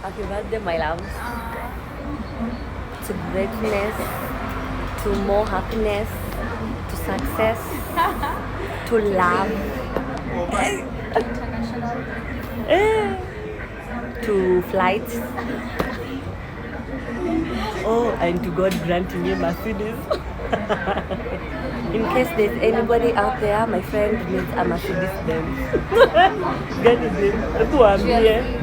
Happy birthday, my love. To greatness, to more happiness, to success, to love, to flights. Oh, and to God granting you Mercedes. In case there's anybody out there, my friend needs a Mercedes Benz. Gani babe? Hebu waambie.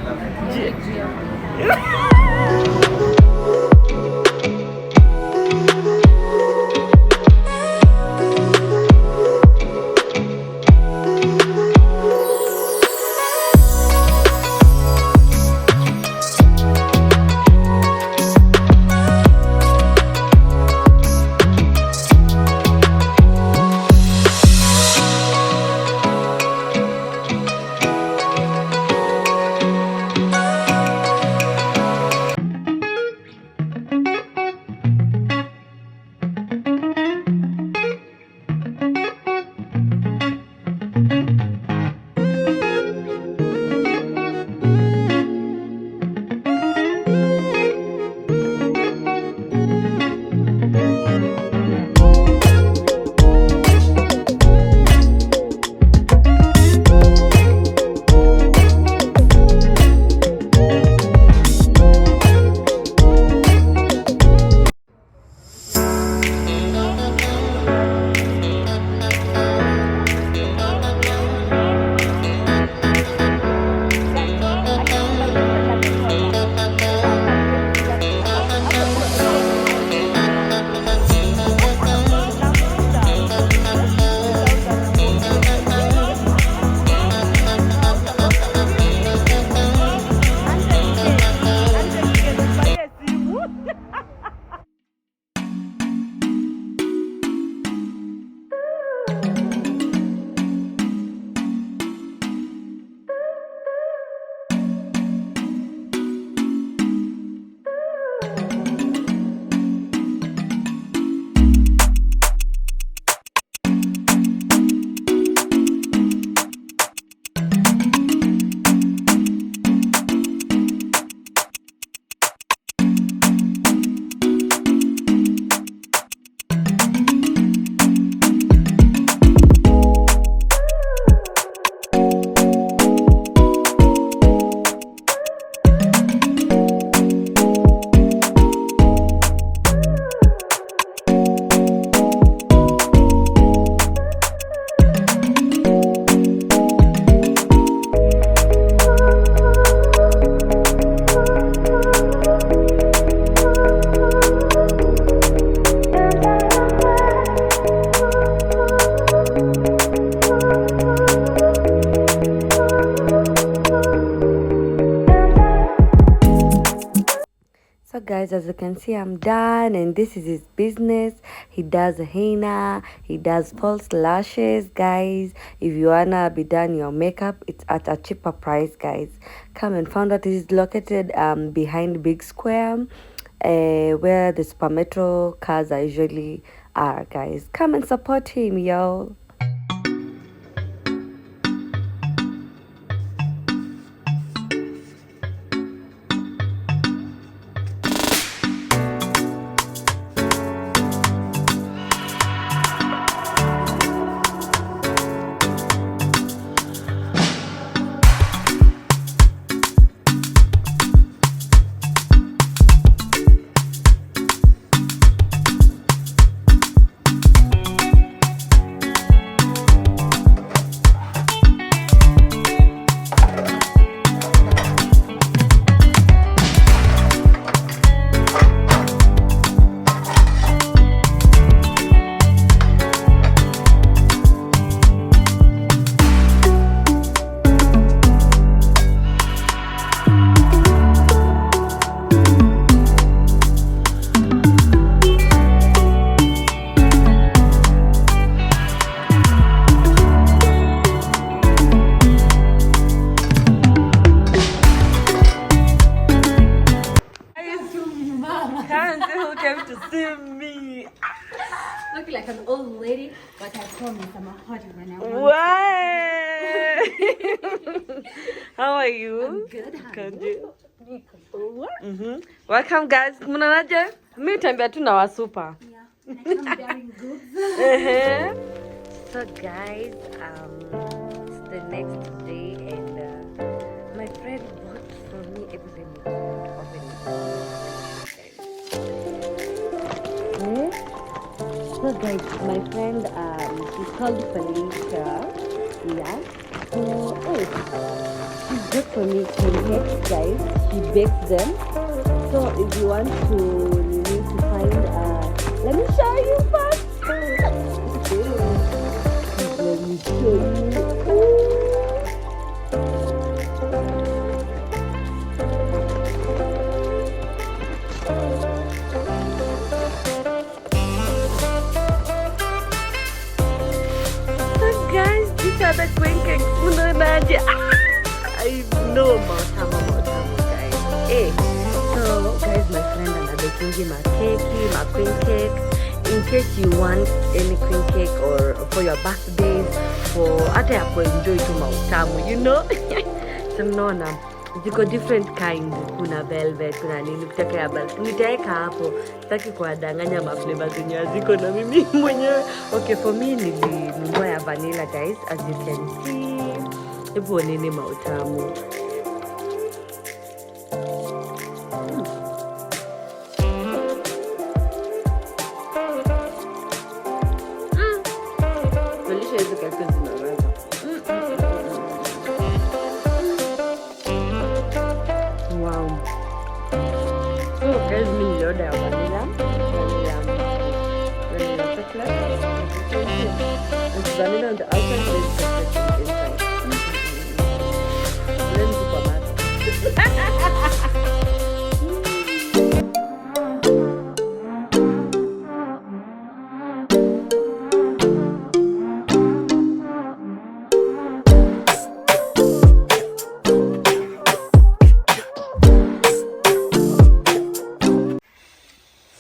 So guys, as you can see, I'm done, and this is his business. He does henna, he does false lashes. Guys, if you wanna be done your makeup, it's at a cheaper price. Guys, come and find out. He's located behind Big Square, where the Super Metro cars are usually are. Guys, come and support him, yo. Can't who came to see me. Nani. Look like an old lady, but I promise I'm a hot when I want. Why? How are you? I'm good. Welcome guys. Mnaonaje? Mimi tembea tu na wasupa. Yeah. I'm bearing goods. So guys, it's the next day and my friend bought for me everything. So guys, my friend, she's called Felicia. Yeah. So, she baked for me pancakes, guys. She bakes them. So if you want to, you need to find. Let me show you first. Let me show you. The pancakes, mnaonaje? I know matamu guys. Hey, so guys, my friend anabaking my pancakes. In case you want any cream cake or for your birthdays, for hata ya enjoy tu mautamu, you know. So mnaona ziko different kinds, kuna velvet, kuna nini, kutaka ya balls. Nitaweka hapo, sitaki kuwadanganya maflavor zenye ziko na mimi mwenyewe. Okay, for me nilinunua ya vanilla guys, as you can see. Hebu oneni mautamu. Felicia hizo kaka zinaweza. Wow. So guys, me order vanilla chocolate. It's vanilla on the outside, there's chocolate inside. Let me go back.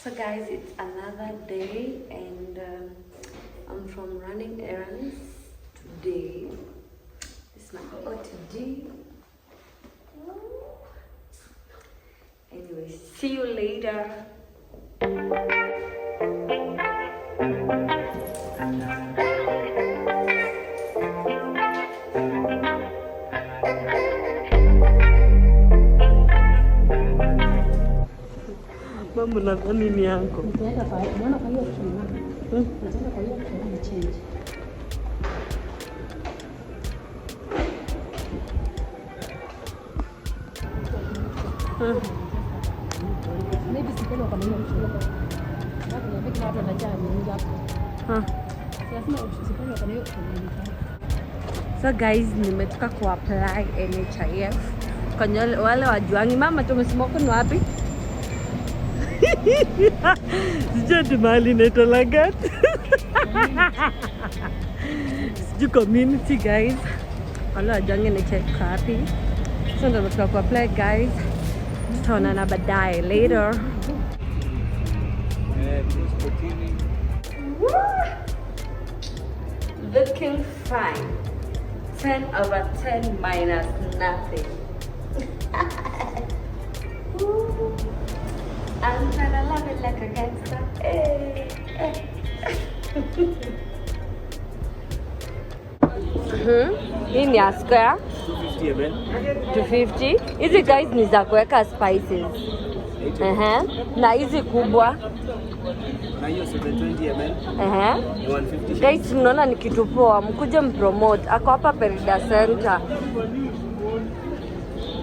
So guys, it's another day and I'm from running errands today. This is my OTG. Anyway, see you later. Mambo nadhani ni yako. Nitaenda kwa hiyo kitu. Nitaenda kwa hiyo kitu na change. Maybe sipenda kwa nini mtu. Hapo ni big watu wanajaa mingi hapo. Sasa sipenda kwa hiyo kitu. So guys, nimetoka ku apply NHIF. Kwa wale wajuangi, mama tumesema uko ni wapi? Sijui mahali naitwa Lagat. Sijui community guys. Wale wajuangi NHIF wapi? So ndio nimetoka ku apply guys. Tutaonana baadaye later. Looking fine. 10 over 10 minus nothing. I'm trying to love it like a gangster. Hey, hey. Hii ni a square 250 ml. 250. Hizi guys ni za kuweka spices. Na hizi kubwa Na hiyo 720 ml. Ni 150. Guys, mnaona ni kitu poa, mkuje mpromote. Ako hapa Perida Center.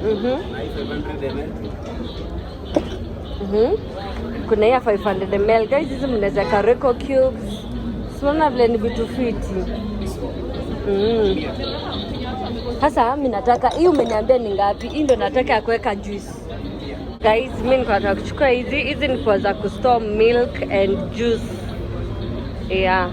500 ml. Kuna ya 500 ml. Guys, hizi mnaweza ka Rico cubes. Sinaona vile ni vitu fiti. Sasa mimi nataka hii, umeniambia ni ngapi? Hii ndio nataka ya kuweka juice. Guys, mimi nataka kuchukua hizi. Hizi ni kwa za kustore milk and juice. Yeah.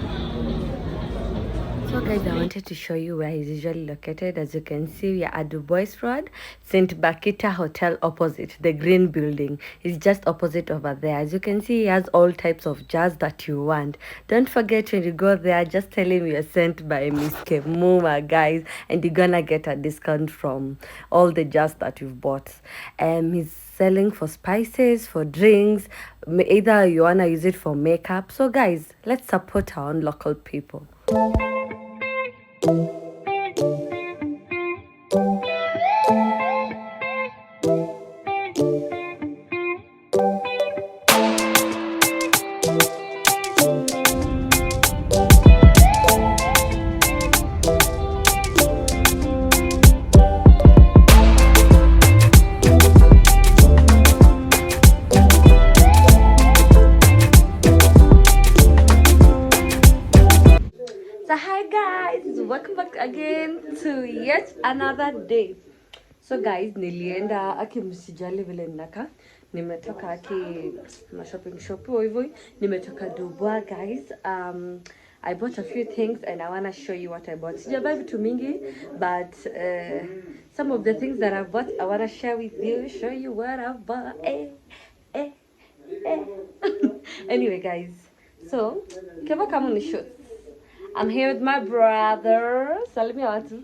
So guys, I wanted to show you where he's usually located. As you can see, we are at Du Bois Road, St. Bakita Hotel opposite, the green building. It's just opposite over there. As you can see, he has all types of jazz that you want. Don't forget when you go there, just tell him you're sent by Miss Kemuma, guys, and you're gonna get a discount from all the jazz that you've bought. He's selling for spices, for drinks, either you wanna use it for makeup. So guys, let's support our own local people. So hi guys, welcome back again to yet another day. So guys, nilienda aki msijali vile naka. Nimetoka aki na shopping shop hivyo. Nimetoka Dubai guys. I bought a few things and I want to show you what I bought. Sijabai vitu mingi, but some of the things that I bought I want to share with you, show you what I bought. Anyway guys, so kama kama ni shoot. I'm here with my brother. Salimia watu.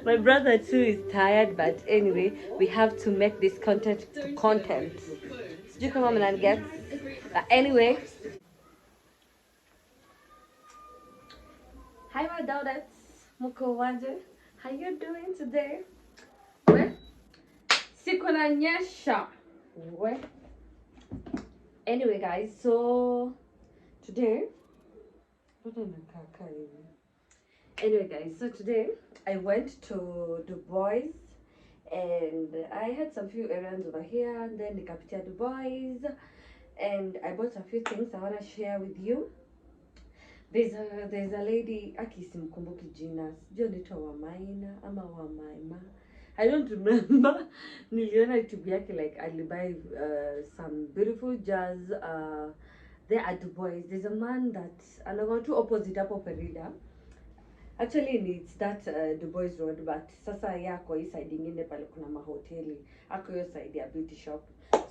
My brother too is tired, but anyway, we have to make this content. Sijui kama mnaniget. But anyway. Hi my daughter. Muko waje. How you doing today? We? Siku na nyesha. We? Anyway guys, so today anyway guys, so today I went to Dubai and I had some few errands over here, and then nikapitia Dubai and I bought a few things I want to share with you. There's a lady, aki simkumbuki jina, sijui anaitwa Wamaina ama Wamaima, I don't remember. Niliona YouTube yake like alibuy some beautiful jazz there at Dubai. There's a man that anakuwa tu opposite hapo Perida. Actually it's that Dubai Road, but sasa yako hii side ingine pale kuna mahoteli. Ako hiyo side ya beauty shop.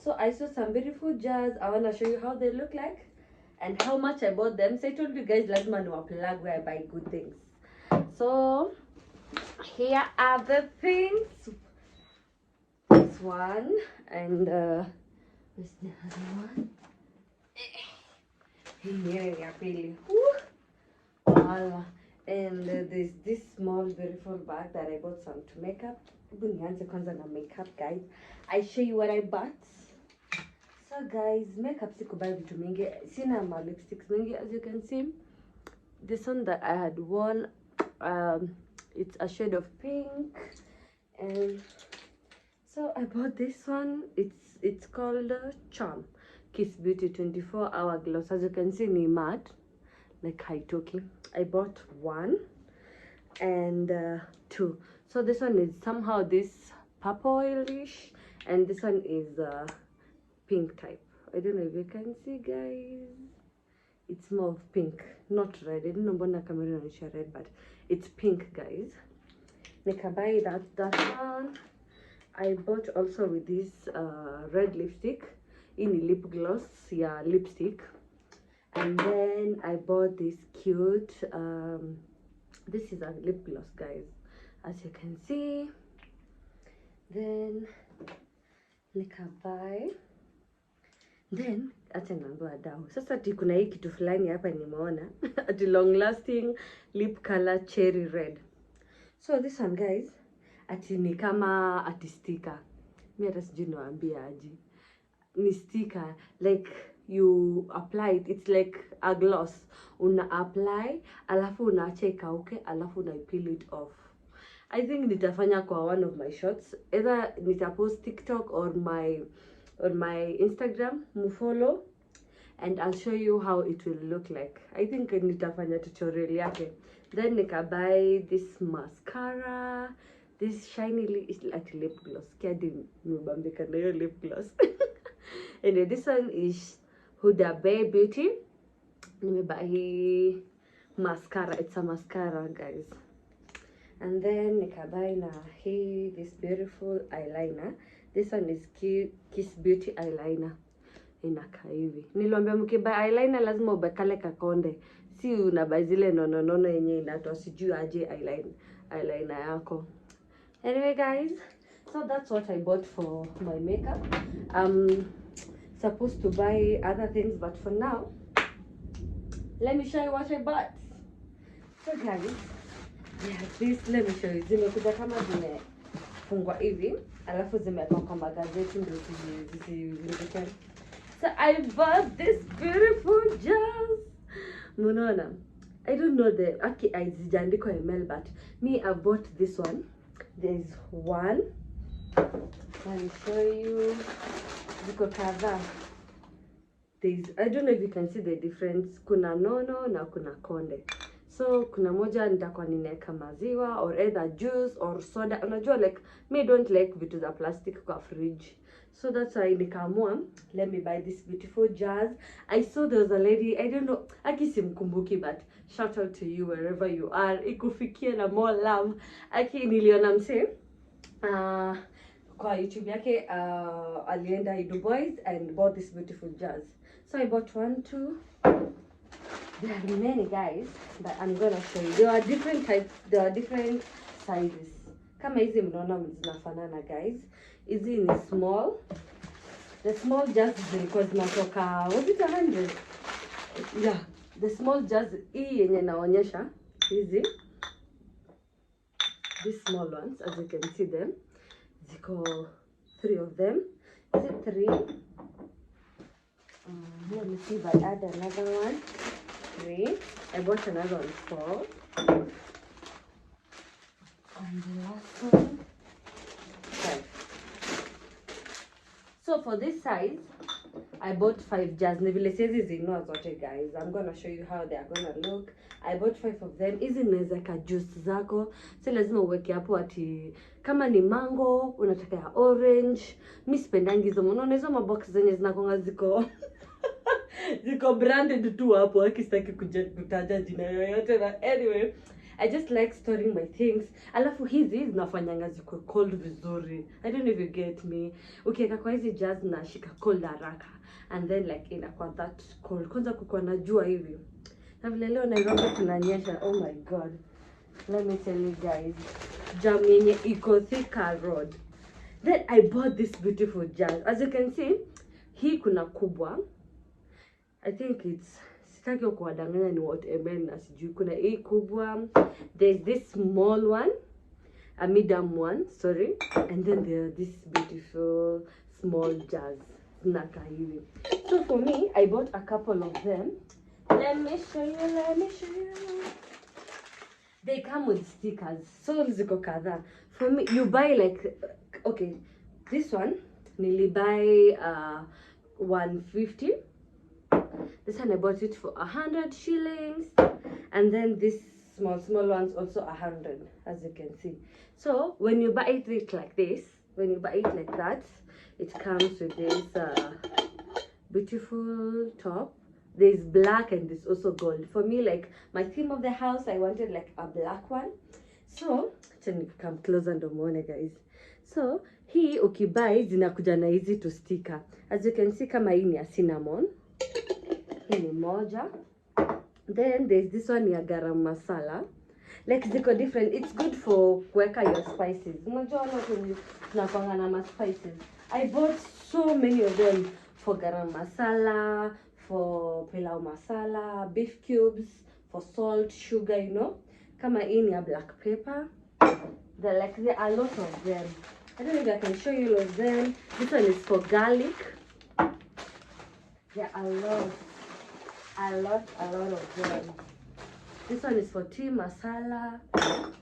So I saw some beautiful jazz. I want to show you how they look like and how much I bought them. So I told you guys lazima niwaplug where I buy good things. So here are the things. This one and where's the other one? And there's this small beautiful bag that I bought some to makeup. Makeup guys, I show you what I bought. So guys, makeup sikubai vitu mingi, sina ma lipsticks mingi. As you can see, this one that I had worn, it's a shade of pink, and so I bought this one. It's called Charm Kiss Beauty 24-hour gloss. As you can see, ni matte, like Haitoki. I bought one and two. So this one is somehow this purplish, and this one is pink type. I don't know if you can see, guys. It's more of pink, not red. I don't know mbona camera inaonyesha red, but it's pink, guys. Nikabuy that one. I bought also with this red lipstick. In lip gloss, yeah, lipstick. And then I bought this cute this is a lip gloss, guys, as you can see. Then nikabuy, then acha niambiwa dau sasa ati kuna hii kitu fulani hapa nimeona ati long lasting lip color cherry red. So this one, guys, ati ni kama ati sticker. Mimi hata sijui niwaambie aje. Ni sticker, like you apply it. It's like a gloss. Una apply, alafu unaacha ikauke, alafu una peel it off. I think nitafanya kwa one of my shots. Either nitapost TikTok or my Instagram, mufollow, and I'll show you how it will look like. I think nitafanya tutorial yake. Then nikabuy this mascara, this shiny like lip gloss. Kadi nimebambika na hiyo lip gloss. Anyway, this one is Huda Bay Beauty. Nimebuy mascara. It's a mascara, guys. And then nikabuy na this beautiful eyeliner. This one is Kiss Beauty eyeliner. Inakaa hivi. Niliambia mkibuy eyeliner lazima ubekale kakonde. Si unabuy zile nono yenye inatoa sijui aje eyeliner yako. Anyway guys, so that's what I bought for my makeup. Supposed to buy other things, but for now, let me show you what I bought. So guys, yeah, this, let me show you. Zimekuja kama zimefungwa hivi, alafu zimewekwa kwa magazeti ndio zisivirike. So I bought this beautiful jars. Munaona? I don't know the zijaandikwa ml, but me I bought this one. There's one. Let me show you. Ziko kadhaa. I don't know if you can see the difference. Kuna nono na kuna konde. So kuna moja nitakuwa ninaweka maziwa or either juice or soda. Unajua like me don't like vitu za plastic kwa fridge. So that's why nikaamua, let me buy this beautiful jars. I saw there was a lady, I don't know, aki simkumbuki, but shout out to you wherever you are. Ikufikie na more love. Aki niliona mse kwa YouTube yake alienda Dubois and bought this beautiful jars. So I bought 1, 2. There are many, guys, but I'm gonna show you. There are different types, there are different sizes. Kama hizi mnaona zinafanana, guys. Hizi ni small. The small jars zilikuwa zinatoka, was it 100? Yeah, the small jars hii yenye naonyesha hizi. These small ones, as you can see them. Ziko 3 of them. Is it 3? Let me see if I add another one. 3. I bought another one 4. And the last one 5. So for this size, I bought 5 jars. Nivile siezi zinunua zote, guys. I'm gonna show you how they are gonna look. I bought 5 of them. Hizi unaweza ka juice zako. Si lazima uweke hapo ati kama ni mango, unataka ya orange. Mimi sipendangi hizo. Unaona hizo mabox zenye zinakonga ziko ziko branded tu hapo, akistaki kutaja jina yoyote. But anyway, I just like storing my things. Alafu hizi zinafanyanga ziko cold vizuri. I don't know if you get me. Ukiweka kwa hizi jars na shika cold haraka. And then like inakuwa that cold. Kwanza kukuwa na jua hivi. Na vile leo Nairobi kunanyesha. Oh my god. Let me tell you guys. Jam yenye iko Thika Road. Then I bought this beautiful jars. As you can see, hii kuna kubwa. I think it's, sitaki kuwadanganya ni what ml na sijui. Kuna hii kubwa. There's this small one. A medium one, sorry. And then there are these beautiful small jars. Naka hivi. So for me, I bought a couple of them. Let me show you. They come with stickers. So ziko kadhaa. For me, you buy like, okay, this one, nili buy 150. This one I bought it for 100 shillings. And then this small ones also 100, as you can see. So when you buy it like this, when you buy it like that, it comes with this beautiful top. There's black and there's also gold. For me, like my theme of the house, I wanted like a black one. So let me come closer and muone, guys. So hii ukibuy zinakuja na hizi to sticker. As you can see, kama hii ni ya cinnamon. Hii ni moja. Then there's this one ya garam masala. Like ziko different. It's good for kuweka your spices. Unajua watu tunakuanga na ma spices. I bought so many of them for garam masala, for pilau masala, beef cubes, for salt, sugar, you know. Kama hii ni ya black pepper. There are a lot of them. I don't know if I can show you all of them. This one is for garlic. There are a lot of them. This one is for tea masala.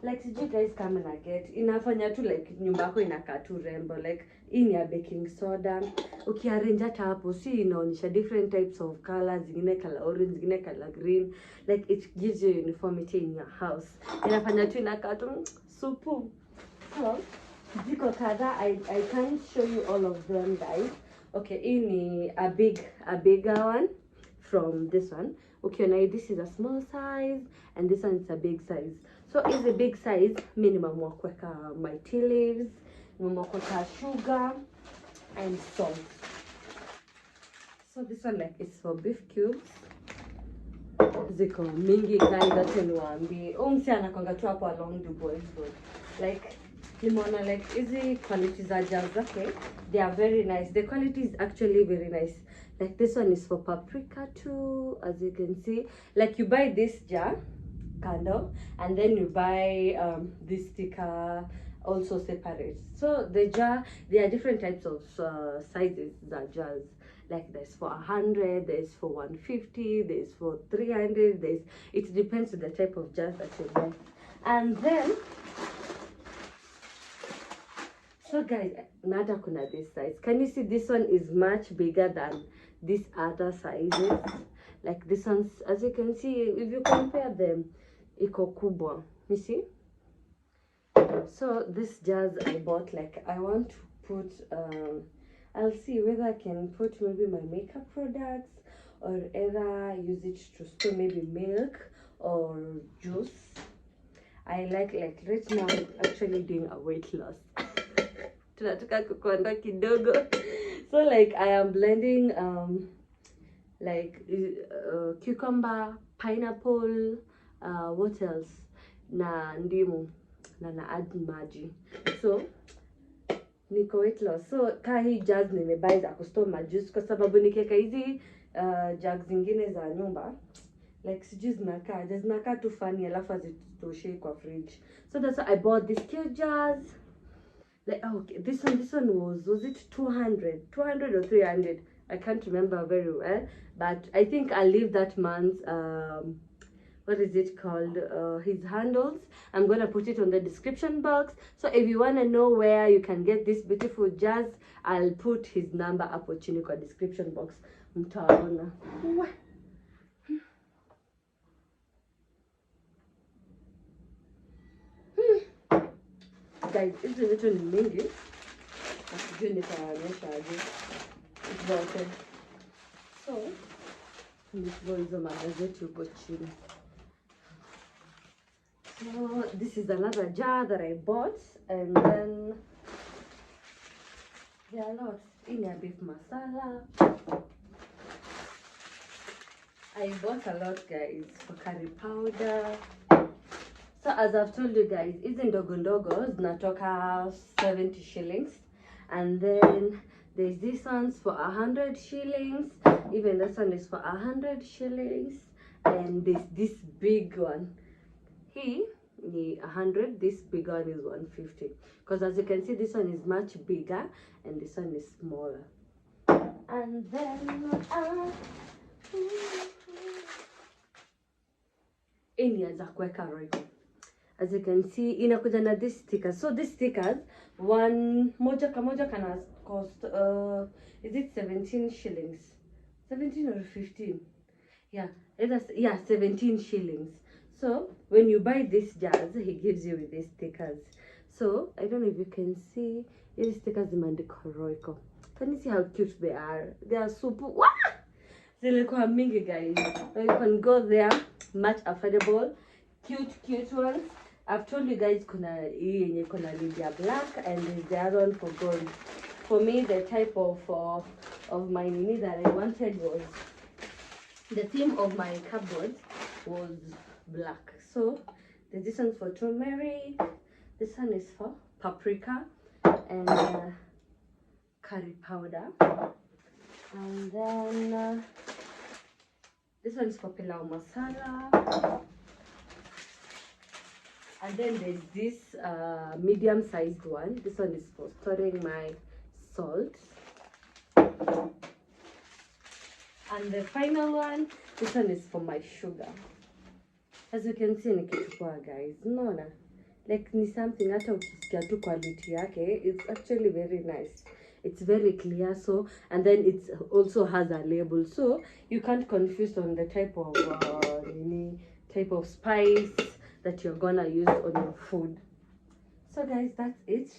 Like, did you guys come and get? Inafanya tu like nyumba yako inakaa tu rembo. Like, hii ni ya baking soda. Ukiarrange hata hapo, si inaonyesha different types of colors. Zingine color orange, zingine color green. Like, it gives you uniformity in your house. Inafanya tu inakaa tu supu. So, ziko kadhaa. I can't show you all of them, guys. Okay, hii ni a bigger one from this one. ukiona this is a small size and this one is a big size. So is a big size minimum wa kuweka my tea leaves, minimum kuweka sugar and salt. So this one like is for beef cubes. Ziko mingi guys, acha niwaambie. Msi anakwanga tu hapo along the boys road. Like nimeona like hizi quality za jars zake, they are very nice. The quality is actually very nice. Like this one is for paprika too, as you can see. Like you buy this jar candle and then you buy this sticker also separate. So the jar, there are different types of sizes that jars. Like there's for 100, there's for 150, there's for 300, it depends on the type of jars that you buy. And then so guys, nata kuna this size. Can you see this one is much bigger than these other sizes? Like this one's, as you can see, if you compare them, iko kubwa. You see? So this jars I bought, like I want to put I'll see whether I can put maybe my makeup products or either use it to store maybe milk or juice. I like right now I'm actually doing a weight loss. Tunataka kukonda kidogo. So like I am blending like cucumber, pineapple, what else? Na ndimu na add maji. So niko weight loss. So ka hii jugs nimebuy za kustore my juice kwa sababu nikiweka hizi jugs zingine za nyumba like sijui zinakaa tu funny alafu hazitoshe kwa fridge. So that's why I bought these cute jars. Like okay, this one was it 200 or 300? I can't remember very well, but I think I'll leave that man's what is it called, his handles. I'm gonna put it on the description box, so if you want to know where you can get this beautiful jars, I'll put his number up chini kwa description box. Mtaona. Guys, hizi vitu ni mingi. Sijui nitaonyesha aje zote. So nitoe hizo magazeti huko chini. So this is another jar that I bought, and then there are lots in a beef masala. I bought a lot guys for curry powder. So as I've told you guys, hizi ndogo ndogo zinatoka 70 shillings, and then there's this one's for 100 shillings. Even this one is for 100 shillings, and there's this big one. He 100, this big one is 150, because as you can see this one is much bigger and this one is smaller. And then ini za kuweka roiko, as you can see inakuja na this stickers. So these stickers, one moja kamoja kana cost is it 17 shillings, 17 or 15? Yeah, 17 shillings. So when you buy these jars, he gives you with these stickers. So I don't know if you can see these stickers imeandikwa Royco. Can you see how cute they are? They are super. Zilikuwa mingi guys. So you can go there, much affordable, cute ones. I've told you guys kuna hii yenye kuna Lydia black and there's the other one for gold. For me, the type of my nini that I wanted was, the theme of my cupboard was black. So there's this one for turmeric, this one is for paprika and curry powder, and then this one is for pilau masala, and then there's this medium-sized one. This one is for storing my salt, and the final one, this one is for my sugar. As you can see, ni kitu poa guys. Unaona? Like ni something hata ukisikia tu quality yake, it's actually very nice. It's very clear, so, and then it also has a label, so you can't confuse on the type of spice that you're gonna use on your food. So guys, that's it.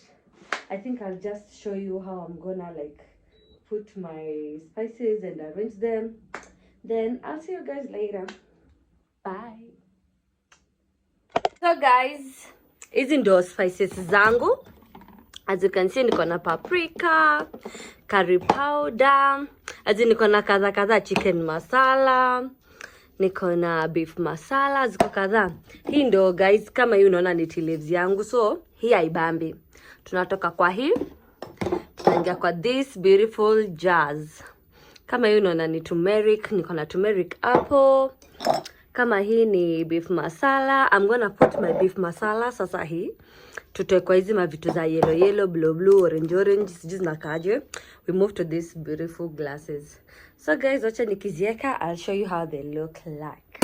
I think I'll just show you how I'm gonna like put my spices and arrange them. Then I'll see you guys later. Bye. So guys, hizi ndo spices zangu. As you can see, niko na paprika, curry powder, as in niko na kadha chicken masala, niko na beef masala, ziko kadha. Hii ndo guys, kama hii unaona ni tea leaves yangu, so hii haibambi. Tunatoka kwa hii, tunaingia kwa this beautiful jars. Kama hii unaona ni turmeric, niko na turmeric apple. Kama hii ni beef masala, I'm gonna put my beef masala sasa hii. Tutoe kwa hizi mavitu za yellow, blue, orange, sijui zinakaje. We move to these beautiful glasses. So guys, wacha nikizieka, I'll show you how they look like.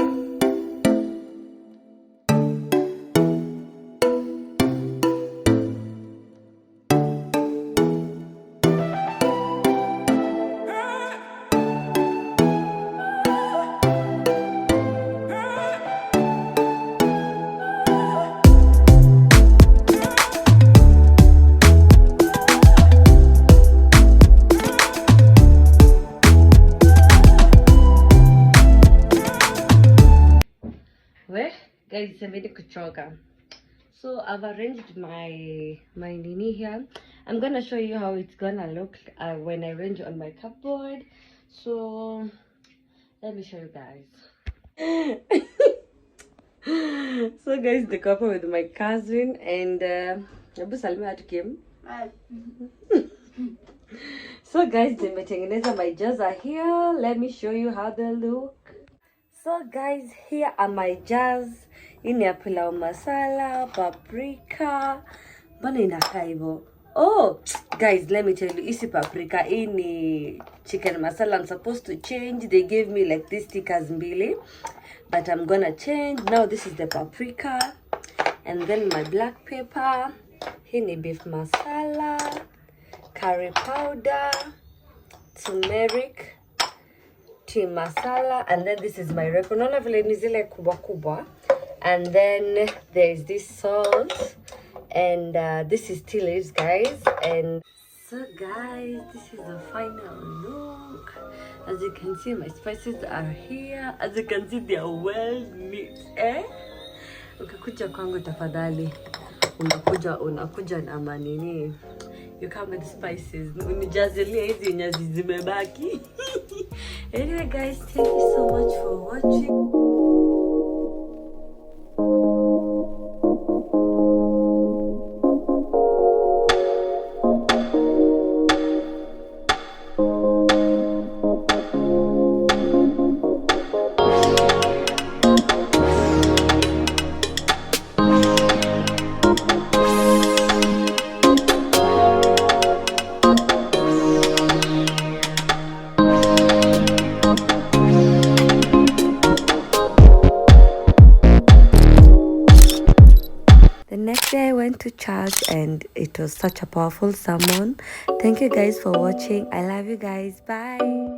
Guys, I'm ready to kuchoka. So I've arranged my nini here. I'm gonna show you how it's gonna look when I arrange on my cupboard. So let me show you guys. So guys, the couple with my cousin and Abu Salma Kim. So guys, nimetengeneza my jars are here. Let me show you how they look. So guys, here are my jars. Hii ni ya pilau masala, paprika. Mbona inakaa hivyo? Oh, guys, let me tell you, isi paprika. Hii ni chicken masala. I'm supposed to change. They gave me like these stickers mbili. But I'm gonna change. Now this is the paprika. And then my black pepper. Hii ni beef masala, curry powder, turmeric, tea masala, and then this is my repo. Unaona vile ni zile kubwa kubwa. And then there's this salt, and this is tea leaves, guys. And so guys, this is the final look. As you can see, my spices are here. As you can see, they are well mixed. Ukikuja kwangu tafadhali, unakuja na manini. You come with spices. Unijazilia hizi nyazi zimebaki. Anyway guys, thank you so much for watching. Next day I went to church and it was such a powerful sermon. Thank you guys for watching. I love you guys. Bye.